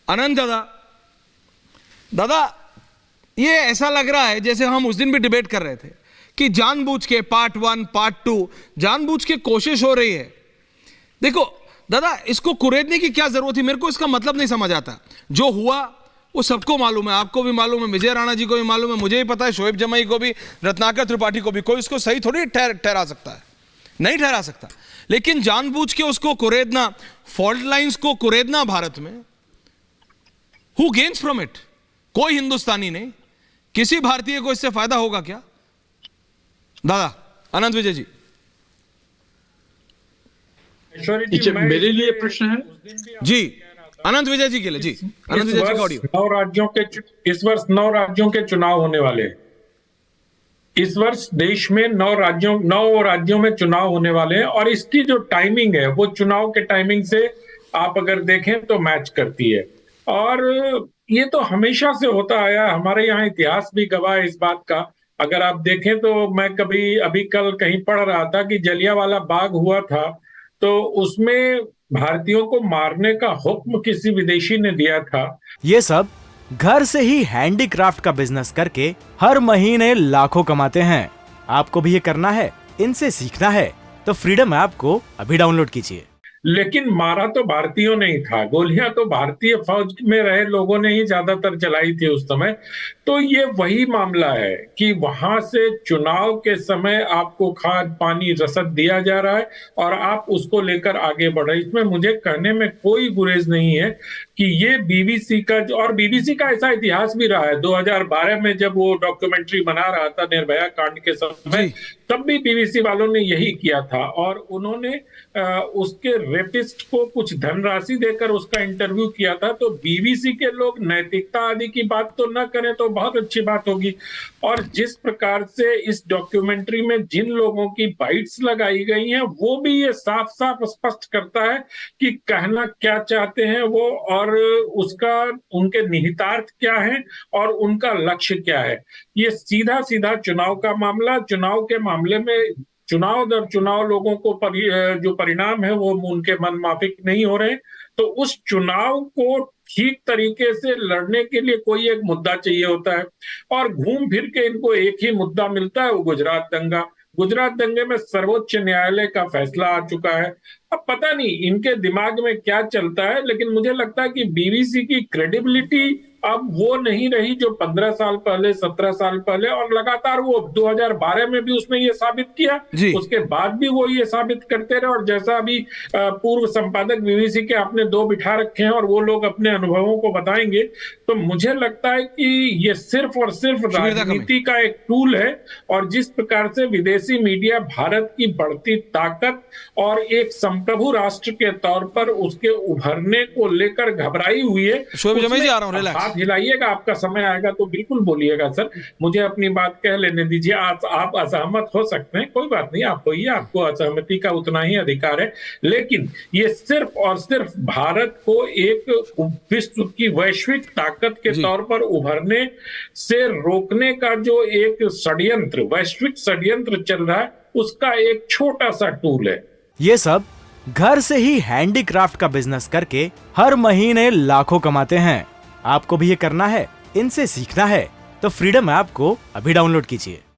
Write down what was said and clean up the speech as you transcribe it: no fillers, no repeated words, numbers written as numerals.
आनंद दादा, ये ऐसा लग रहा है जैसे हम उस दिन भी डिबेट कर रहे थे कि जानबूझ के पार्ट 1 पार्ट 2 जानबूझ के कोशिश हो रही है। देखो दादा, इसको कुरेदने की क्या जरूरत थी? मेरे को इसका मतलब नहीं समझ आता। जो हुआ वो सबको मालूम है, आपको भी मालूम है, विजय राणा जी को भी मालूम है, मुझे भी पता है, शोएब जमाई को भी, रत्नाकर त्रिपाठी को भी। कोई इसको सही थोड़ी ठहरा सकता है, नहीं ठहरा सकता। लेकिन जानबूझ के उसको कुरेदना, फॉल्ट लाइंस को कुरेदना भारत में, हु गेन्स फ्रॉम इट? कोई हिंदुस्तानी नहीं। किसी भारतीय को इससे फायदा होगा क्या? दादा अनंत विजय जी। मेरे लिए प्रश्न है जी, अनंत विजय जी के लिए। जी अनंत विजय जी का ऑडियो। इस वर्ष 9 राज्यों के चुनाव होने वाले हैं। इस वर्ष देश में 9 राज्यों में चुनाव होने वाले हैं, और इसकी जो टाइमिंग है वो चुनाव के टाइमिंग से आप अगर देखें तो मैच करती है। और ये तो हमेशा से होता आया, हमारे यहाँ इतिहास भी गवाह है इस बात का। अगर आप देखें तो मैं अभी कल कहीं पढ़ रहा था कि जलियांवाला बाग हुआ था, तो उसमें भारतीयों को मारने का हुक्म किसी विदेशी ने दिया था। ये सब घर से ही हैंडीक्राफ्ट का बिजनेस करके हर महीने लाखों कमाते हैं। आपको भी ये करना है, इनसे सीखना है तो फ्रीडम ऐप को अभी डाउनलोड कीजिए। लेकिन मारा तो भारतीयों ने ही था, गोलियां तो भारतीय फौज में रहे लोगों ने ही ज्यादातर चलाई थी उस समय। तो ये वही मामला है कि वहां से चुनाव के समय आपको खाद पानी रसद दिया जा रहा है और आप उसको लेकर आगे बढ़ रहे हैं। इसमें मुझे कहने में कोई गुरेज नहीं है कि ये बीबीसी का, और बीबीसी का ऐसा इतिहास भी रहा है। 2012 में जब वो डॉक्यूमेंट्री बना रहा था निर्भया कांड के समय, तब भी बीबीसी वालों ने यही किया था, और उन्होंने उसके रेपिस्ट को कुछ धनराशि देकर उसका इंटरव्यू किया था। तो बीबीसी के लोग नैतिकता आदि की बात तो न करें तो बहुत अच्छी बात होगी। और जिस प्रकार से इस डॉक्यूमेंट्री में जिन लोगों की बाइट्स लगाई गई हैं, वो भी ये साफ साफ स्पष्ट करता है कि कहना क्या चाहते हैं वो, और उसका उनके निहितार्थ क्या है और उनका लक्ष्य क्या है। ये सीधा सीधा चुनाव का मामला, चुनाव के मामले में चुनाव दर चुनाव लोगों को जो परिणाम है वो उनके मन माफिक नहीं हो रहे। तो उस चुनाव को ठीक तरीके से लड़ने के लिए कोई एक मुद्दा चाहिए होता है, और घूम फिर के इनको एक ही मुद्दा मिलता है, वो गुजरात दंगा। गुजरात दंगे में सर्वोच्च न्यायालय का फैसला आ चुका है। अब पता नहीं इनके दिमाग में क्या चलता है, लेकिन मुझे लगता है कि बीबीसी की क्रेडिबिलिटी अब वो नहीं रही जो 15 साल पहले, 17 साल पहले, और लगातार वो 2012 में भी उसने ये साबित किया, उसके बाद भी वो ये साबित करते रहे। और जैसा अभी पूर्व संपादक बीबीसी के आपने 2 बिठा रखे हैं और वो लोग अपने अनुभवों को बताएंगे, तो मुझे लगता है कि ये सिर्फ और सिर्फ राजनीति का एक टूल है। और जिस प्रकार से विदेशी मीडिया भारत की बढ़ती ताकत और एक संप्रभु राष्ट्र के तौर पर उसके उभरने को लेकर घबराई हुई है, हाथ हिलाइएगा, आपका समय आएगा तो बिल्कुल बोलिएगा सर, मुझे अपनी बात कह लेने दीजिए। आप असहमत हो सकते हैं, कोई बात नहीं, आप होइए, आपको असहमति का उतना ही अधिकार है। लेकिन ये सिर्फ और सिर्फ भारत को एक विश्व की वैश्विक ताकत के तौर पर उभरने से रोकने का जो एक षड्यंत्र, वैश्विक षड्यंत्र चल रहा है, उसका एक छोटा सा टूल है। ये सब घर से ही हैंडीक्राफ्ट का बिजनेस करके हर महीने लाखों कमाते हैं। आपको भी ये करना है, इनसे सीखना है तो फ्रीडम ऐप को अभी डाउनलोड कीजिए।